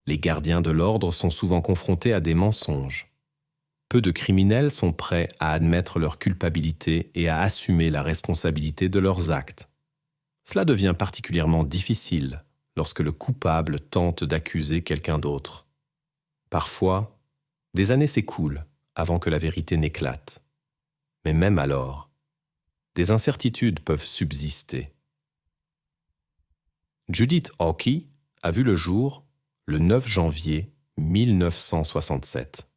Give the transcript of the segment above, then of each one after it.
Les gardiens de l'ordre sont souvent confrontés à des mensonges. Peu de criminels sont prêts à admettre leur culpabilité et à assumer la responsabilité de leurs actes. Cela devient particulièrement difficile lorsque le coupable tente d'accuser quelqu'un d'autre. Parfois, des années s'écoulent avant que la vérité n'éclate. Mais même alors, des incertitudes peuvent subsister. Judith Hawkey a vu le jour le 9 janvier 1967.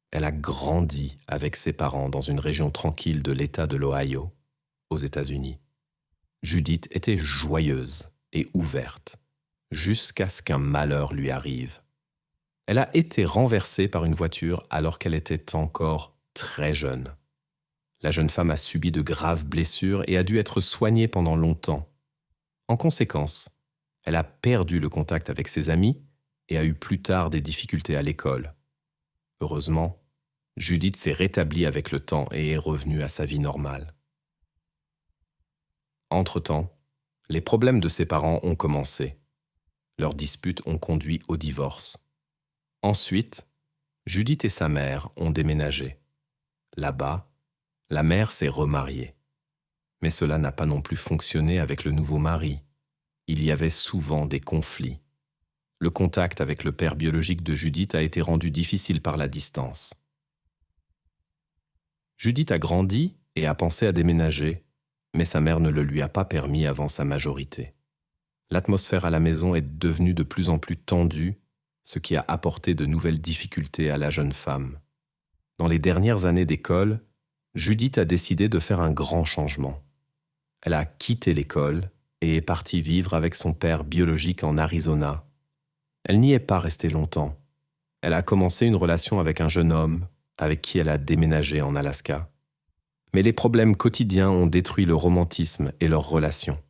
Elle a grandi avec ses parents dans une région tranquille de l'État de l'Ohio, aux États-Unis. Judith était joyeuse et ouverte, jusqu'à ce qu'un malheur lui arrive. Elle a été renversée par une voiture alors qu'elle était encore très jeune. La jeune femme a subi de graves blessures et a dû être soignée pendant longtemps. En conséquence, elle a perdu le contact avec ses amis et a eu plus tard des difficultés à l'école. Heureusement, Judith s'est rétablie avec le temps et est revenue à sa vie normale. Entre-temps, les problèmes de ses parents ont commencé. Leurs disputes ont conduit au divorce. Ensuite, Judith et sa mère ont déménagé. Là-bas, la mère s'est remariée. Mais cela n'a pas non plus fonctionné avec le nouveau mari. Il y avait souvent des conflits. Le contact avec le père biologique de Judith a été rendu difficile par la distance. Judith a grandi et a pensé à déménager, mais sa mère ne le lui a pas permis avant sa majorité. L'atmosphère à la maison est devenue de plus en plus tendue, ce qui a apporté de nouvelles difficultés à la jeune femme. Dans les dernières années d'école, Judith a décidé de faire un grand changement. Elle a quitté l'école et est partie vivre avec son père biologique en Arizona. Elle n'y est pas restée longtemps. Elle a commencé une relation avec un jeune homme avec qui elle a déménagé en Alaska. Mais les problèmes quotidiens ont détruit le romantisme et leur relation.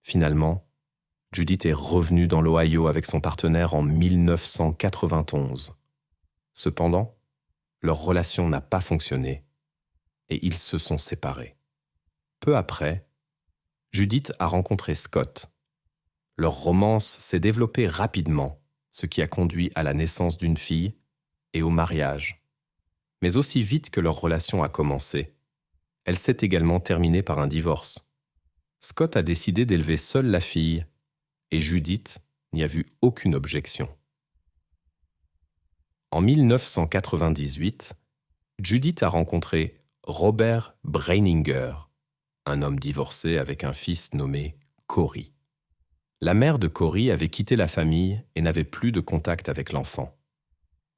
Finalement, Judith est revenue dans l'Ohio avec son partenaire en 1991. Cependant, leur relation n'a pas fonctionné et ils se sont séparés. Peu après, Judith a rencontré Scott. Leur romance s'est développée rapidement, ce qui a conduit à la naissance d'une fille et au mariage. Mais aussi vite que leur relation a commencé, elle s'est également terminée par un divorce. Scott a décidé d'élever seule la fille et Judith n'y a vu aucune objection. En 1998, Judith a rencontré Robert Breininger, un homme divorcé avec un fils nommé Corey. La mère de Corey avait quitté la famille et n'avait plus de contact avec l'enfant.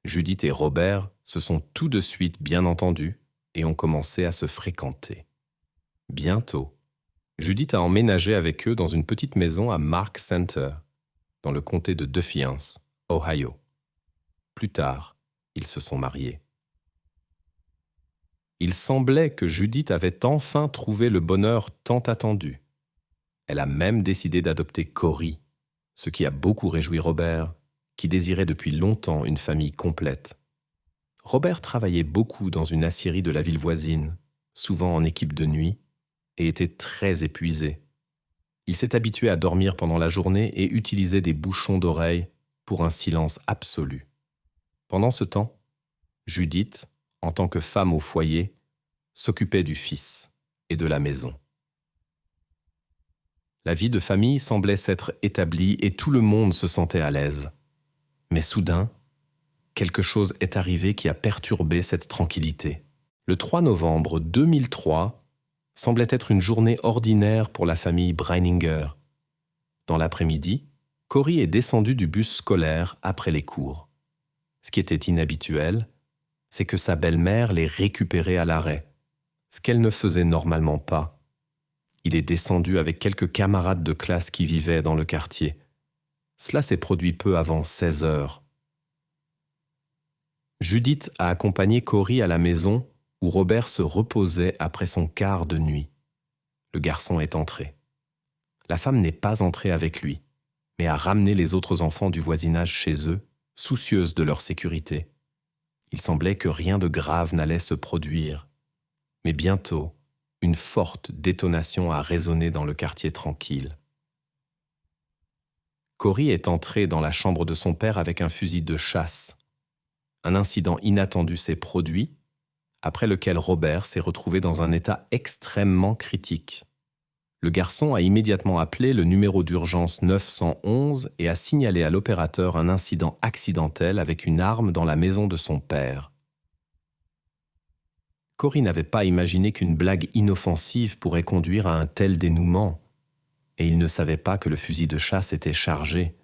Judith et Robert se sont tout de suite bien entendus et ont commencé à se fréquenter. Bientôt, Judith a emménagé avec eux dans une petite maison à Mark Center, dans le comté de Defiance, Ohio. Plus tard, ils se sont mariés. Il semblait que Judith avait enfin trouvé le bonheur tant attendu. Elle a même décidé d'adopter Corey, ce qui a beaucoup réjoui Robert, qui désirait depuis longtemps une famille complète. Robert travaillait beaucoup dans une aciérie de la ville voisine, souvent en équipe de nuit, et était très épuisé. Il s'est habitué à dormir pendant la journée et utilisait des bouchons d'oreilles pour un silence absolu. Pendant ce temps, Judith, en tant que femme au foyer, s'occupait du fils et de la maison. La vie de famille semblait s'être établie et tout le monde se sentait à l'aise. Mais soudain, quelque chose est arrivé qui a perturbé cette tranquillité. Le 3 novembre 2003 semblait être une journée ordinaire pour la famille Breininger. Dans l'après-midi, Corey est descendu du bus scolaire après les cours. Ce qui était inhabituel, c'est que sa belle-mère l'ait récupéré à l'arrêt, ce qu'elle ne faisait normalement pas. Il est descendu avec quelques camarades de classe qui vivaient dans le quartier. Cela s'est produit peu avant 16 heures. Judith a accompagné Corey à la maison où Robert se reposait après son quart de nuit. Le garçon est entré. La femme n'est pas entrée avec lui, mais a ramené les autres enfants du voisinage chez eux, soucieuse de leur sécurité. Il semblait que rien de grave n'allait se produire. Mais bientôt, une forte détonation a résonné dans le quartier tranquille. Cory est entré dans la chambre de son père avec un fusil de chasse. Un incident inattendu s'est produit, après lequel Robert s'est retrouvé dans un état extrêmement critique. Le garçon a immédiatement appelé le numéro d'urgence 911 et a signalé à l'opérateur un incident accidentel avec une arme dans la maison de son père. Cory n'avait pas imaginé qu'une blague inoffensive pourrait conduire à un tel dénouement, et il ne savait pas que le fusil de chasse était chargé.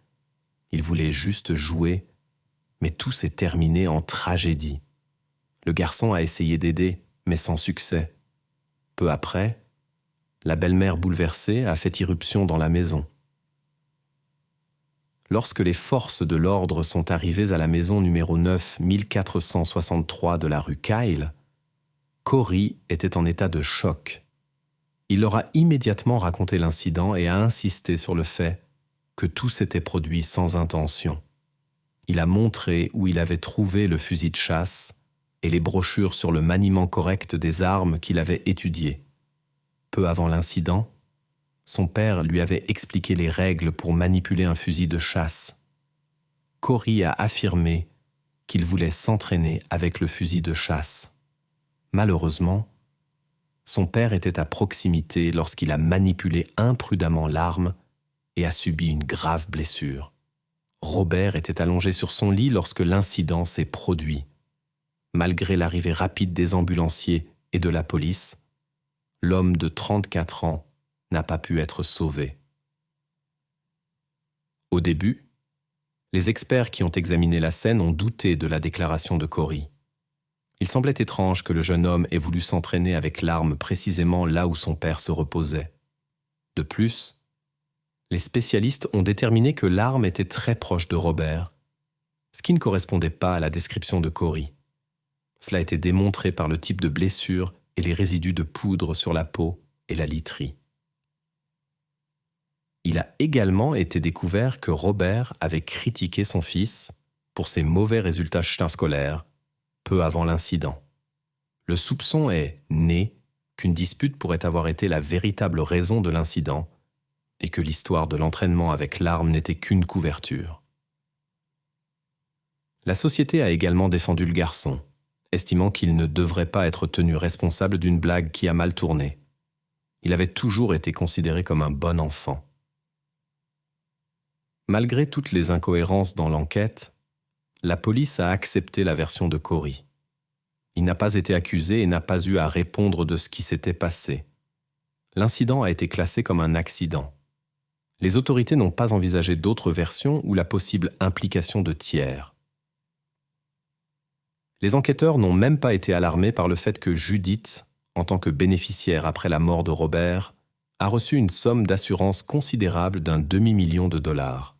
Il voulait juste jouer, mais tout s'est terminé en tragédie. Le garçon a essayé d'aider, mais sans succès. Peu après, la belle-mère bouleversée a fait irruption dans la maison. Lorsque les forces de l'ordre sont arrivées à la maison numéro 9 1463 de la rue Kyle, Cory était en état de choc. Il leur a immédiatement raconté l'incident et a insisté sur le fait que tout s'était produit sans intention. Il a montré où il avait trouvé le fusil de chasse et les brochures sur le maniement correct des armes qu'il avait étudiées. Peu avant l'incident, son père lui avait expliqué les règles pour manipuler un fusil de chasse. Cory a affirmé qu'il voulait s'entraîner avec le fusil de chasse. Malheureusement, son père était à proximité lorsqu'il a manipulé imprudemment l'arme et a subi une grave blessure. Robert était allongé sur son lit lorsque l'incident s'est produit. Malgré l'arrivée rapide des ambulanciers et de la police, l'homme de 34 ans n'a pas pu être sauvé. Au début, les experts qui ont examiné la scène ont douté de la déclaration de Cory. Il semblait étrange que le jeune homme ait voulu s'entraîner avec l'arme précisément là où son père se reposait. De plus, les spécialistes ont déterminé que l'arme était très proche de Robert, ce qui ne correspondait pas à la description de Cory. Cela a été démontré par le type de blessure et les résidus de poudre sur la peau et la literie. Il a également été découvert que Robert avait critiqué son fils pour ses mauvais résultats scolaires peu avant l'incident. Le soupçon est né qu'une dispute pourrait avoir été la véritable raison de l'incident et que l'histoire de l'entraînement avec l'arme n'était qu'une couverture. La société a également défendu le garçon, estimant qu'il ne devrait pas être tenu responsable d'une blague qui a mal tourné. Il avait toujours été considéré comme un bon enfant. Malgré toutes les incohérences dans l'enquête, la police a accepté la version de Cory. Il n'a pas été accusé et n'a pas eu à répondre de ce qui s'était passé. L'incident a été classé comme un accident. Les autorités n'ont pas envisagé d'autres versions ou la possible implication de tiers. Les enquêteurs n'ont même pas été alarmés par le fait que Judith, en tant que bénéficiaire après la mort de Robert, a reçu une somme d'assurance considérable d'1 demi-million de dollars.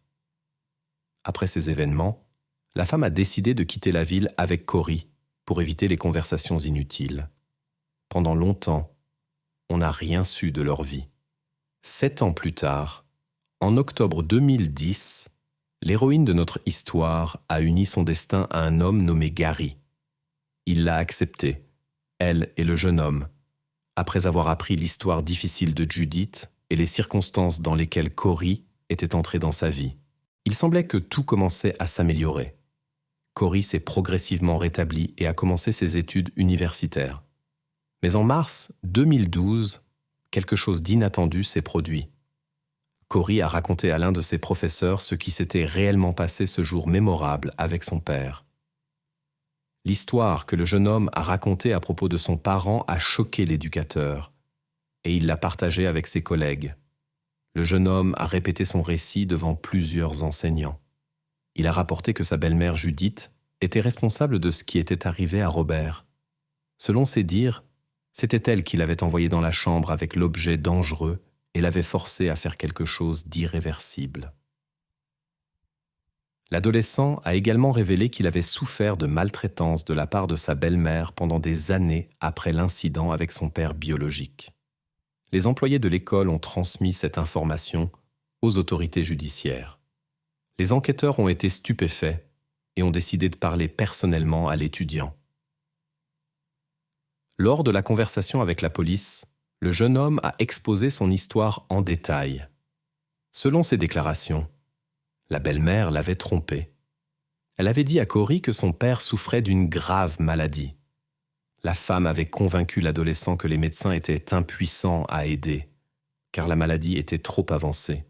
Après ces événements, la femme a décidé de quitter la ville avec Cory pour éviter les conversations inutiles. Pendant longtemps, on n'a rien su de leur vie. 7 ans plus tard, en octobre 2010, l'héroïne de notre histoire a uni son destin à un homme nommé Gary. Il l'a accepté, elle et le jeune homme, après avoir appris l'histoire difficile de Judith et les circonstances dans lesquelles Cory était entré dans sa vie. Il semblait que tout commençait à s'améliorer. Cory s'est progressivement rétabli et a commencé ses études universitaires. Mais en mars 2012, quelque chose d'inattendu s'est produit. Cory a raconté à l'un de ses professeurs ce qui s'était réellement passé ce jour mémorable avec son père. L'histoire que le jeune homme a racontée à propos de son parent a choqué l'éducateur, et il l'a partagée avec ses collègues. Le jeune homme a répété son récit devant plusieurs enseignants. Il a rapporté que sa belle-mère Judith était responsable de ce qui était arrivé à Robert. Selon ses dires, c'était elle qui l'avait envoyé dans la chambre avec l'objet dangereux et l'avait forcé à faire quelque chose d'irréversible. L'adolescent a également révélé qu'il avait souffert de maltraitance de la part de sa belle-mère pendant des années après l'incident avec son père biologique. Les employés de l'école ont transmis cette information aux autorités judiciaires. Les enquêteurs ont été stupéfaits et ont décidé de parler personnellement à l'étudiant. Lors de la conversation avec la police, le jeune homme a exposé son histoire en détail. Selon ses déclarations, La belle-mère l'avait trompé. Elle avait dit à Corey que son père souffrait d'une grave maladie. La femme avait convaincu l'adolescent que les médecins étaient impuissants à aider, car la maladie était trop avancée.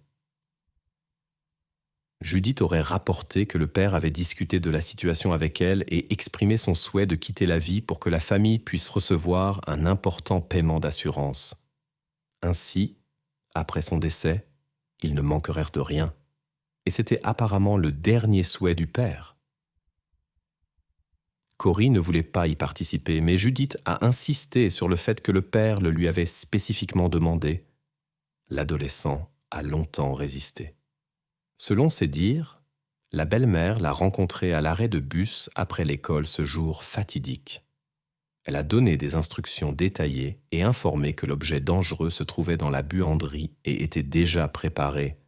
Judith aurait rapporté que le père avait discuté de la situation avec elle et exprimé son souhait de quitter la vie pour que la famille puisse recevoir un important paiement d'assurance. Ainsi, après son décès, ils ne manqueraient de rien. Et c'était apparemment le dernier souhait du père. Corey ne voulait pas y participer, mais Judith a insisté sur le fait que le père le lui avait spécifiquement demandé. L'adolescent a longtemps résisté. Selon ses dires, la belle-mère l'a rencontré à l'arrêt de bus après l'école ce jour fatidique. Elle a donné des instructions détaillées et informé que l'objet dangereux se trouvait dans la buanderie et était déjà préparé,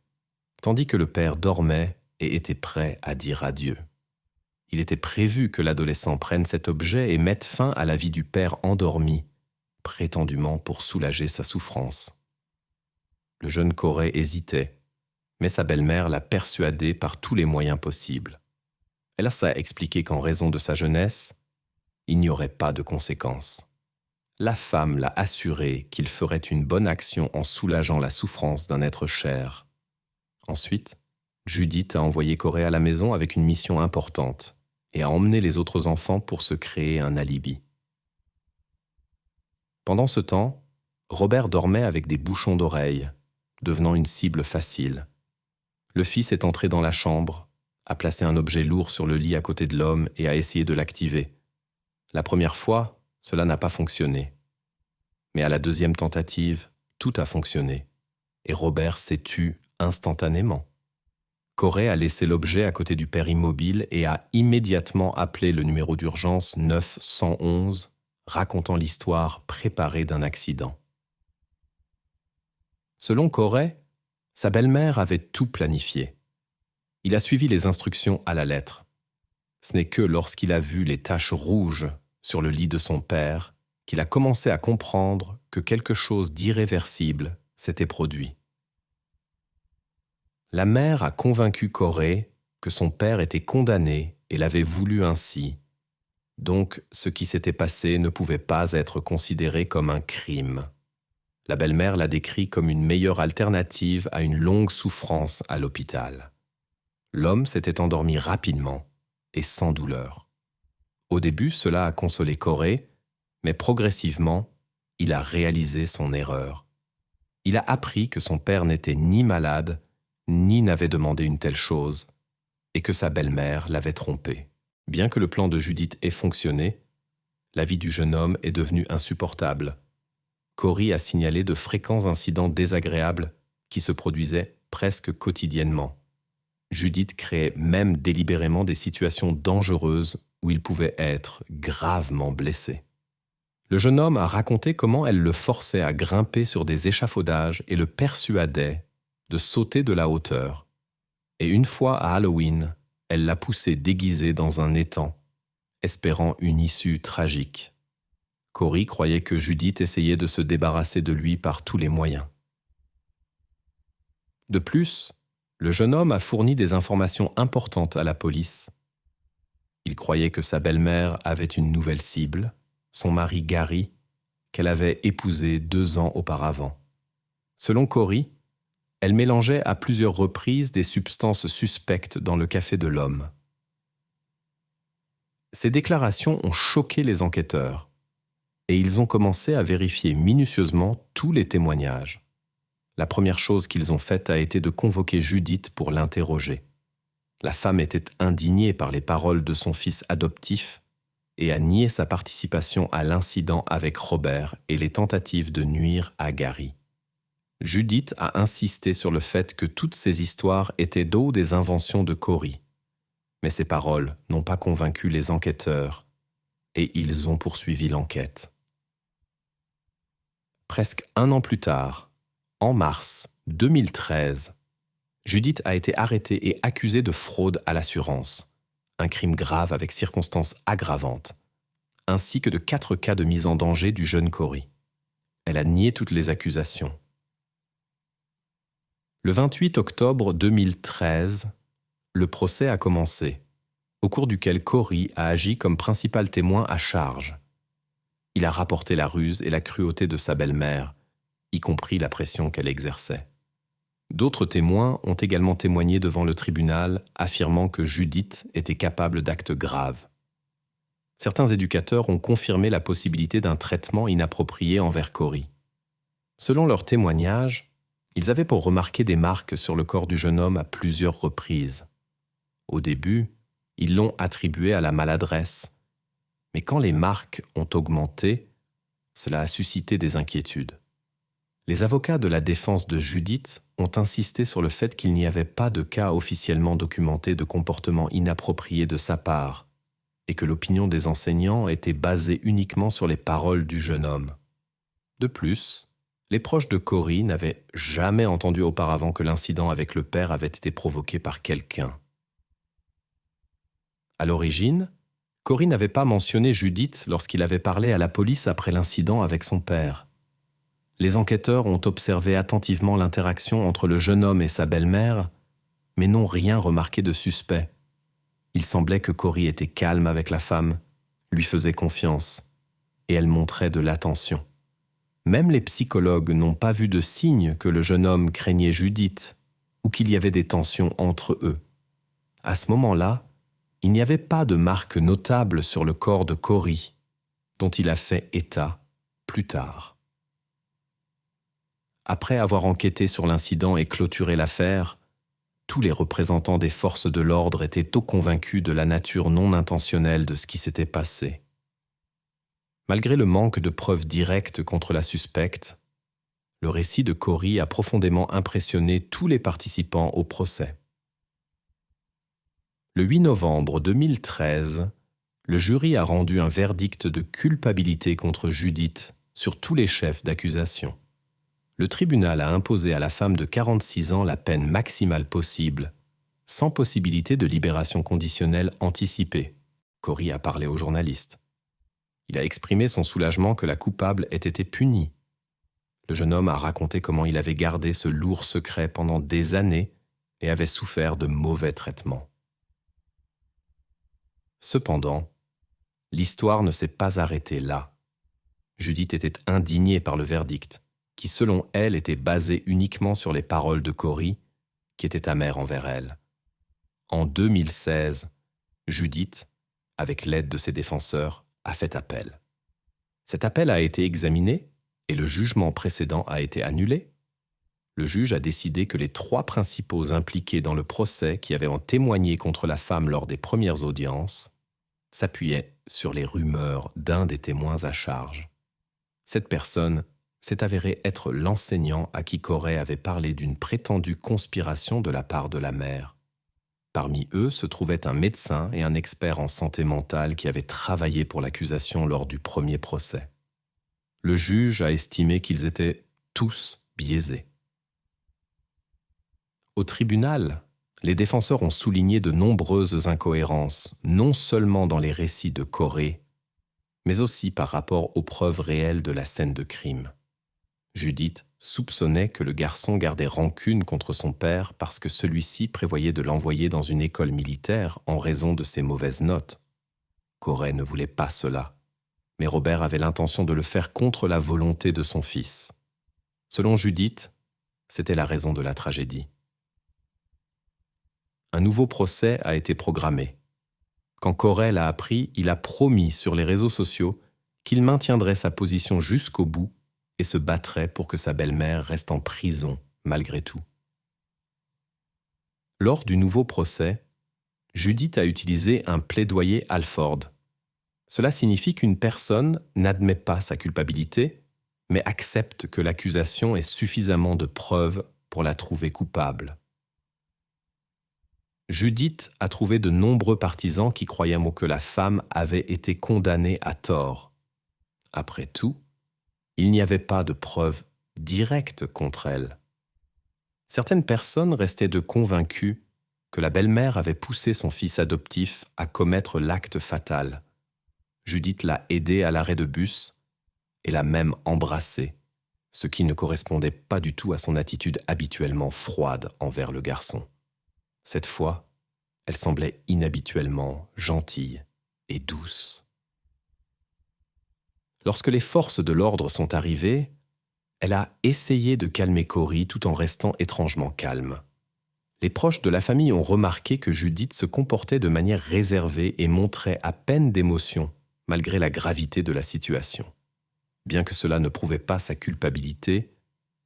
tandis que le père dormait et était prêt à dire adieu. Il était prévu que l'adolescent prenne cet objet et mette fin à la vie du père endormi, prétendument pour soulager sa souffrance. Le jeune Corey hésitait, mais sa belle-mère l'a persuadé par tous les moyens possibles. Elle a expliqué qu'en raison de sa jeunesse, il n'y aurait pas de conséquences. La femme l'a assuré qu'il ferait une bonne action en soulageant la souffrance d'un être cher. Ensuite, Judith a envoyé Corey à la maison avec une mission importante et a emmené les autres enfants pour se créer un alibi. Pendant ce temps, Robert dormait avec des bouchons d'oreilles, devenant une cible facile. Le fils est entré dans la chambre, a placé un objet lourd sur le lit à côté de l'homme et a essayé de l'activer. La première fois, cela n'a pas fonctionné. Mais à la deuxième tentative, tout a fonctionné. Et Robert s'est tué instantanément. Corey a laissé l'objet à côté du père immobile et a immédiatement appelé le numéro d'urgence 911, racontant l'histoire préparée d'un accident. Selon Corey, sa belle-mère avait tout planifié. Il a suivi les instructions à la lettre. Ce n'est que lorsqu'il a vu les taches rouges sur le lit de son père qu'il a commencé à comprendre que quelque chose d'irréversible s'était produit. La mère a convaincu Corey que son père était condamné et l'avait voulu ainsi. Donc, ce qui s'était passé ne pouvait pas être considéré comme un crime. La belle-mère l'a décrit comme une meilleure alternative à une longue souffrance à l'hôpital. L'homme s'était endormi rapidement et sans douleur. Au début, cela a consolé Corey, mais progressivement, il a réalisé son erreur. Il a appris que son père n'était ni malade, ni n'avait demandé une telle chose, et que sa belle-mère l'avait trompé. Bien que le plan de Judith ait fonctionné, la vie du jeune homme est devenue insupportable. Corey a signalé de fréquents incidents désagréables qui se produisaient presque quotidiennement. Judith créait même délibérément des situations dangereuses où il pouvait être gravement blessé. Le jeune homme a raconté comment elle le forçait à grimper sur des échafaudages et le persuadait de sauter de la hauteur. Et une fois à Halloween, elle l'a poussé déguisé dans un étang, espérant une issue tragique. Corey croyait que Judith essayait de se débarrasser de lui par tous les moyens. De plus, le jeune homme a fourni des informations importantes à la police. Il croyait que sa belle-mère avait une nouvelle cible, son mari Gary, qu'elle avait épousé 2 ans auparavant. Selon Corey, elle mélangeait à plusieurs reprises des substances suspectes dans le café de l'homme. Ces déclarations ont choqué les enquêteurs et ils ont commencé à vérifier minutieusement tous les témoignages. La première chose qu'ils ont faite a été de convoquer Judith pour l'interroger. La femme était indignée par les paroles de son fils adoptif et a nié sa participation à l'incident avec Robert et les tentatives de nuire à Gary. Judith a insisté sur le fait que toutes ces histoires étaient des inventions de Corey. Mais ces paroles n'ont pas convaincu les enquêteurs et ils ont poursuivi l'enquête. Presque 1 an plus tard, en mars 2013, Judith a été arrêtée et accusée de fraude à l'assurance, un crime grave avec circonstances aggravantes, ainsi que de 4 cas de mise en danger du jeune Corey. Elle a nié toutes les accusations. Le 28 octobre 2013, Le procès a commencé, au cours duquel Corey a agi comme principal témoin à charge. Il a rapporté la ruse et la cruauté de sa belle-mère, y compris la pression qu'elle exerçait. D'autres témoins ont également témoigné devant le tribunal, affirmant que Judith était capable d'actes graves. Certains éducateurs ont confirmé la possibilité d'un traitement inapproprié envers Corey. Selon leurs témoignages, ils avaient pour remarquer des marques sur le corps du jeune homme à plusieurs reprises. Au début, ils l'ont attribué à la maladresse, mais quand les marques ont augmenté, cela a suscité des inquiétudes. Les avocats de la défense de Judith ont insisté sur le fait qu'il n'y avait pas de cas officiellement documentés de comportement inapproprié de sa part et que l'opinion des enseignants était basée uniquement sur les paroles du jeune homme. De plus, les proches de Corey n'avaient jamais entendu auparavant que l'incident avec le père avait été provoqué par quelqu'un. À l'origine, Corey n'avait pas mentionné Judith lorsqu'il avait parlé à la police après l'incident avec son père. Les enquêteurs ont observé attentivement l'interaction entre le jeune homme et sa belle-mère, mais n'ont rien remarqué de suspect. Il semblait que Corey était calme avec la femme, lui faisait confiance, et elle montrait de l'attention. Même les psychologues n'ont pas vu de signe que le jeune homme craignait Judith ou qu'il y avait des tensions entre eux. À ce moment-là, il n'y avait pas de marque notable sur le corps de Corey, dont il a fait état plus tard. Après avoir enquêté sur l'incident et clôturé l'affaire, tous les représentants des forces de l'ordre étaient tôt convaincus de la nature non intentionnelle de ce qui s'était passé. Malgré le manque de preuves directes contre la suspecte, le récit de Corey a profondément impressionné tous les participants au procès. Le 8 novembre 2013, le jury a rendu un verdict de culpabilité contre Judith sur tous les chefs d'accusation. Le tribunal a imposé à la femme de 46 ans la peine maximale possible, sans possibilité de libération conditionnelle anticipée. Corey a parlé aux journalistes. Il a exprimé son soulagement que la coupable ait été punie. Le jeune homme a raconté comment il avait gardé ce lourd secret pendant des années et avait souffert de mauvais traitements. Cependant, l'histoire ne s'est pas arrêtée là. Judith était indignée par le verdict, qui selon elle était basé uniquement sur les paroles de Corey, qui était amer envers elle. En 2016, Judith, avec l'aide de ses défenseurs, a fait appel. Cet appel a été examiné et le jugement précédent a été annulé. Le juge a décidé que les 3 principaux impliqués dans le procès qui avaient témoigné contre la femme lors des premières audiences s'appuyaient sur les rumeurs d'un des témoins à charge. Cette personne s'est avéré être l'enseignant à qui Corey avait parlé d'une prétendue conspiration de la part de la mère. Parmi eux se trouvaient un médecin et un expert en santé mentale qui avaient travaillé pour l'accusation lors du premier procès. Le juge a estimé qu'ils étaient tous biaisés. Au tribunal, les défenseurs ont souligné de nombreuses incohérences, non seulement dans les récits de Corey, mais aussi par rapport aux preuves réelles de la scène de crime. Judith soupçonnait que le garçon gardait rancune contre son père parce que celui-ci prévoyait de l'envoyer dans une école militaire en raison de ses mauvaises notes. Corey ne voulait pas cela, mais Robert avait l'intention de le faire contre la volonté de son fils. Selon Judith, c'était la raison de la tragédie. Un nouveau procès a été programmé. Quand Corey l'a appris, il a promis sur les réseaux sociaux qu'il maintiendrait sa position jusqu'au bout et se battrait pour que sa belle-mère reste en prison malgré tout. Lors du nouveau procès, Judith a utilisé un plaidoyer Alford. Cela signifie qu'une personne n'admet pas sa culpabilité, mais accepte que l'accusation ait suffisamment de preuves pour la trouver coupable. Judith a trouvé de nombreux partisans qui croyaient que la femme avait été condamnée à tort. Après tout, il n'y avait pas de preuves directes contre elle. Certaines personnes restaient convaincues que la belle-mère avait poussé son fils adoptif à commettre l'acte fatal. Judith l'a aidé à l'arrêt de bus et l'a même embrassé, ce qui ne correspondait pas du tout à son attitude habituellement froide envers le garçon. Cette fois, Elle semblait inhabituellement gentille et douce. Lorsque les forces de l'ordre sont arrivées, elle a essayé de calmer Corey tout en restant étrangement calme. Les proches de la famille ont remarqué que Judith se comportait de manière réservée et montrait à peine d'émotion, malgré la gravité de la situation. Bien que cela ne prouvait pas sa culpabilité,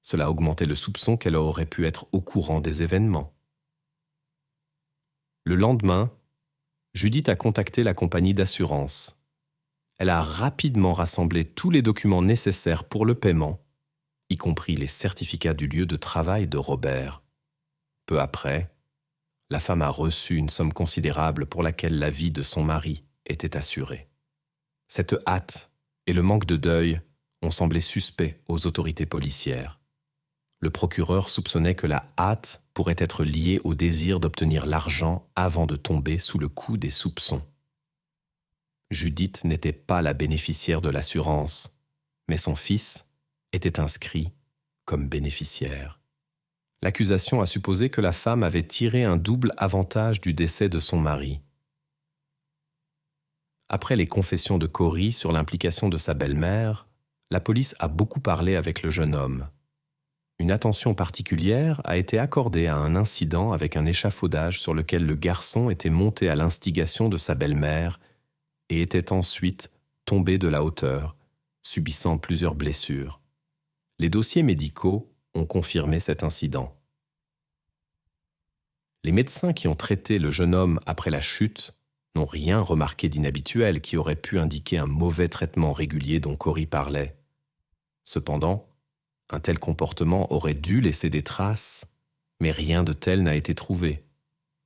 cela augmentait le soupçon qu'elle aurait pu être au courant des événements. Le lendemain, Judith a contacté la compagnie d'assurance. Elle a rapidement rassemblé tous les documents nécessaires pour le paiement, y compris les certificats du lieu de travail de Robert. Peu après, la femme a reçu une somme considérable pour laquelle la vie de son mari était assurée. Cette hâte et le manque de deuil ont semblé suspects aux autorités policières. Le procureur soupçonnait que la hâte pourrait être liée au désir d'obtenir l'argent avant de tomber sous le coup des soupçons. Judith n'était pas la bénéficiaire de l'assurance, mais son fils était inscrit comme bénéficiaire. L'accusation a supposé que la femme avait tiré un double avantage du décès de son mari. Après les confessions de Corey sur l'implication de sa belle-mère, la police a beaucoup parlé avec le jeune homme. Une attention particulière a été accordée à un incident avec un échafaudage sur lequel le garçon était monté à l'instigation de sa belle-mère et était ensuite tombé de la hauteur, subissant plusieurs blessures. Les dossiers médicaux ont confirmé cet incident. Les médecins qui ont traité le jeune homme après la chute n'ont rien remarqué d'inhabituel qui aurait pu indiquer un mauvais traitement régulier dont Corey parlait. Cependant, un tel comportement aurait dû laisser des traces, mais rien de tel n'a été trouvé,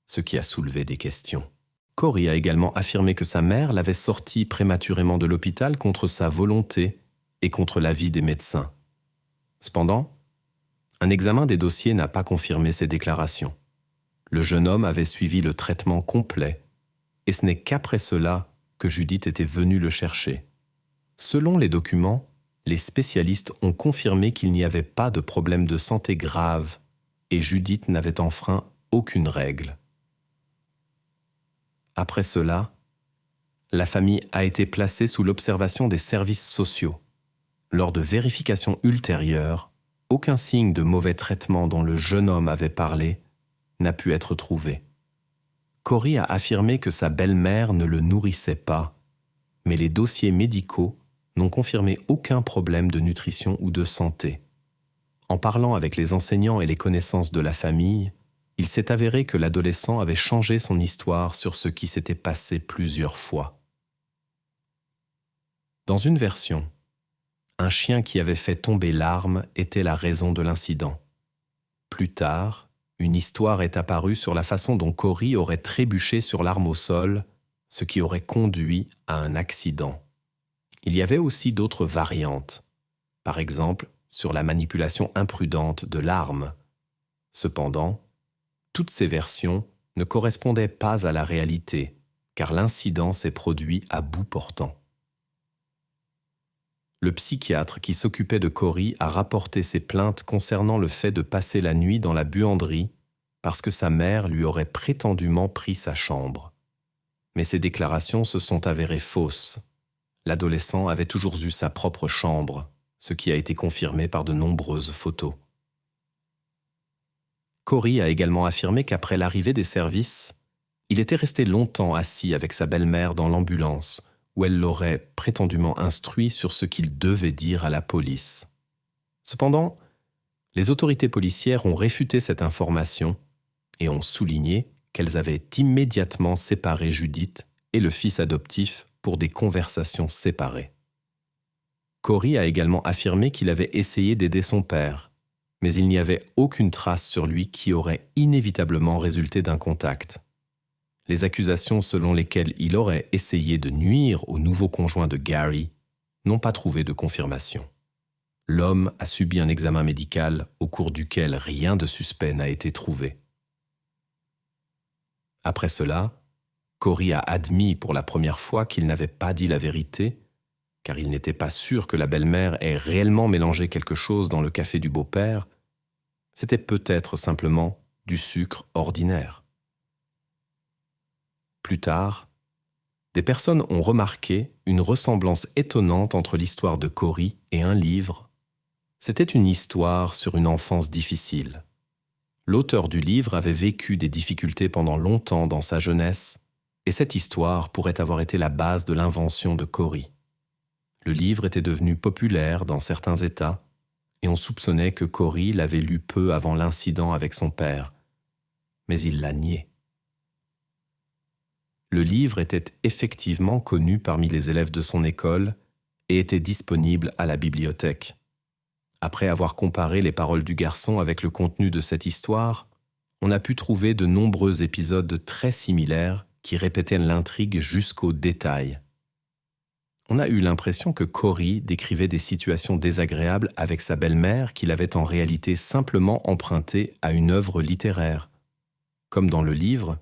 ce qui a soulevé des questions. Corey a également affirmé que sa mère l'avait sorti prématurément de l'hôpital contre sa volonté et contre l'avis des médecins. Cependant, un examen des dossiers n'a pas confirmé ces déclarations. Le jeune homme avait suivi le traitement complet, et ce n'est qu'après cela que Judith était venue le chercher. Selon les documents, les spécialistes ont confirmé qu'il n'y avait pas de problème de santé grave et Judith n'avait enfreint aucune règle. Après cela, la famille a été placée sous l'observation des services sociaux. Lors de vérifications ultérieures, aucun signe de mauvais traitement dont le jeune homme avait parlé n'a pu être trouvé. Corey a affirmé que sa belle-mère ne le nourrissait pas, mais les dossiers médicaux n'ont confirmé aucun problème de nutrition ou de santé. En parlant avec les enseignants et les connaissances de la famille, il s'est avéré que l'adolescent avait changé son histoire sur ce qui s'était passé plusieurs fois. Dans une version, un chien qui avait fait tomber l'arme était la raison de l'incident. Plus tard, une histoire est apparue sur la façon dont Corey aurait trébuché sur l'arme au sol, ce qui aurait conduit à un accident. Il y avait aussi d'autres variantes, par exemple sur la manipulation imprudente de l'arme. Cependant, toutes ces versions ne correspondaient pas à la réalité, car l'incident s'est produit à bout portant. Le psychiatre qui s'occupait de Corey a rapporté ses plaintes concernant le fait de passer la nuit dans la buanderie parce que sa mère lui aurait prétendument pris sa chambre. Mais ces déclarations se sont avérées fausses. L'adolescent avait toujours eu sa propre chambre, ce qui a été confirmé par de nombreuses photos. Corey a également affirmé qu'après l'arrivée des services, il était resté longtemps assis avec sa belle-mère dans l'ambulance, où elle l'aurait prétendument instruit sur ce qu'il devait dire à la police. Cependant, les autorités policières ont réfuté cette information et ont souligné qu'elles avaient immédiatement séparé Judith et le fils adoptif pour des conversations séparées. Corey a également affirmé qu'il avait essayé d'aider son père, mais il n'y avait aucune trace sur lui qui aurait inévitablement résulté d'un contact. Les accusations selon lesquelles il aurait essayé de nuire au nouveau conjoint de Gary n'ont pas trouvé de confirmation. L'homme a subi un examen médical au cours duquel rien de suspect n'a été trouvé. Après cela, Corey a admis pour la première fois qu'il n'avait pas dit la vérité, car il n'était pas sûr que la belle-mère ait réellement mélangé quelque chose dans le café du beau-père. C'était peut-être simplement du sucre ordinaire. Plus tard, des personnes ont remarqué une ressemblance étonnante entre l'histoire de Corrie et un livre. C'était une histoire sur une enfance difficile. L'auteur du livre avait vécu des difficultés pendant longtemps dans sa jeunesse, et cette histoire pourrait avoir été la base de l'invention de Corrie. Le livre était devenu populaire dans certains États, et on soupçonnait que Corrie l'avait lu peu avant l'incident avec son père, mais il l'a nié. Le livre était effectivement connu parmi les élèves de son école et était disponible à la bibliothèque. Après avoir comparé les paroles du garçon avec le contenu de cette histoire, on a pu trouver de nombreux épisodes très similaires qui répétaient l'intrigue jusqu'au détail. On a eu l'impression que Corrie décrivait des situations désagréables avec sa belle-mère qu'il avait en réalité simplement empruntées à une œuvre littéraire. Comme dans le livre,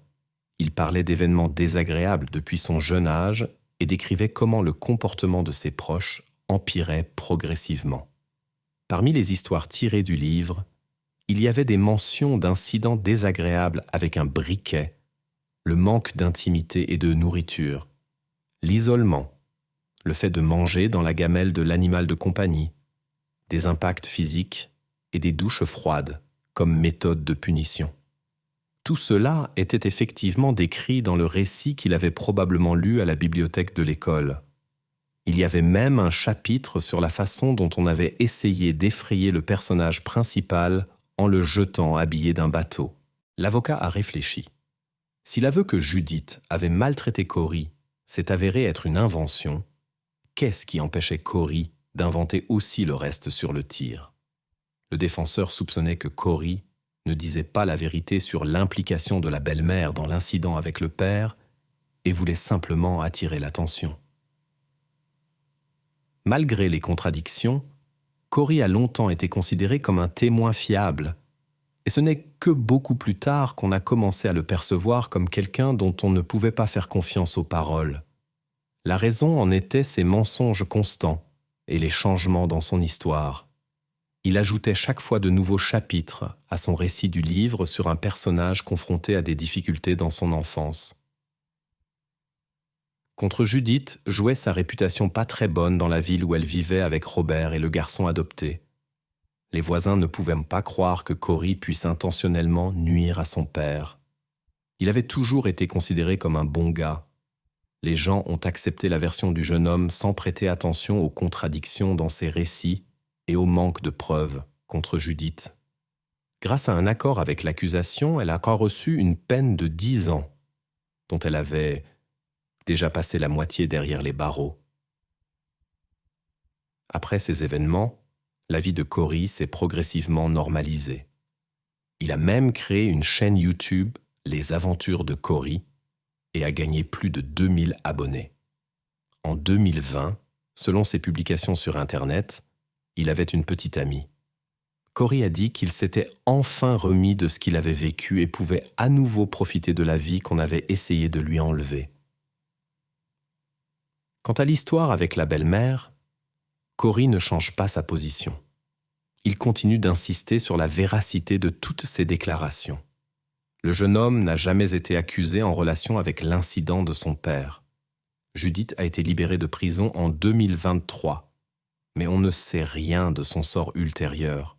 il parlait d'événements désagréables depuis son jeune âge et décrivait comment le comportement de ses proches empirait progressivement. Parmi les histoires tirées du livre, il y avait des mentions d'incidents désagréables avec un briquet, le manque d'intimité et de nourriture, l'isolement, le fait de manger dans la gamelle de l'animal de compagnie, des impacts physiques et des douches froides comme méthode de punition. Tout cela était effectivement décrit dans le récit qu'il avait probablement lu à la bibliothèque de l'école. Il y avait même un chapitre sur la façon dont on avait essayé d'effrayer le personnage principal en le jetant habillé d'un bateau. L'avocat a réfléchi. Si l'aveu que Judith avait maltraité Corrie s'est avéré être une invention, qu'est-ce qui empêchait Corrie d'inventer aussi le reste sur le tir? Le défenseur soupçonnait que Corrie ne disait pas la vérité sur l'implication de la belle-mère dans l'incident avec le père et voulait simplement attirer l'attention. Malgré les contradictions, Corrie a longtemps été considéré comme un témoin fiable, et ce n'est que beaucoup plus tard qu'on a commencé à le percevoir comme quelqu'un dont on ne pouvait pas faire confiance aux paroles. La raison en était ses mensonges constants et les changements dans son histoire. Il ajoutait chaque fois de nouveaux chapitres à son récit du livre sur un personnage confronté à des difficultés dans son enfance. Contre Judith jouait sa réputation pas très bonne dans la ville où elle vivait avec Robert et le garçon adopté. Les voisins ne pouvaient pas croire que Corrie puisse intentionnellement nuire à son père. Il avait toujours été considéré comme un bon gars. Les gens ont accepté la version du jeune homme sans prêter attention aux contradictions dans ses récits et au manque de preuves contre Judith. Grâce à un accord avec l'accusation, elle a encore reçu une peine de 10 ans, dont elle avait déjà passé la moitié derrière les barreaux. Après ces événements, la vie de Corrie s'est progressivement normalisée. Il a même créé une chaîne YouTube, Les Aventures de Corrie, et a gagné plus de 2000 abonnés. En 2020, selon ses publications sur Internet, il avait une petite amie. Corrie a dit qu'il s'était enfin remis de ce qu'il avait vécu et pouvait à nouveau profiter de la vie qu'on avait essayé de lui enlever. Quant à l'histoire avec la belle-mère, Corrie ne change pas sa position. Il continue d'insister sur la véracité de toutes ses déclarations. Le jeune homme n'a jamais été accusé en relation avec l'incident de son père. Judith a été libérée de prison en 2023, mais on ne sait rien de son sort ultérieur.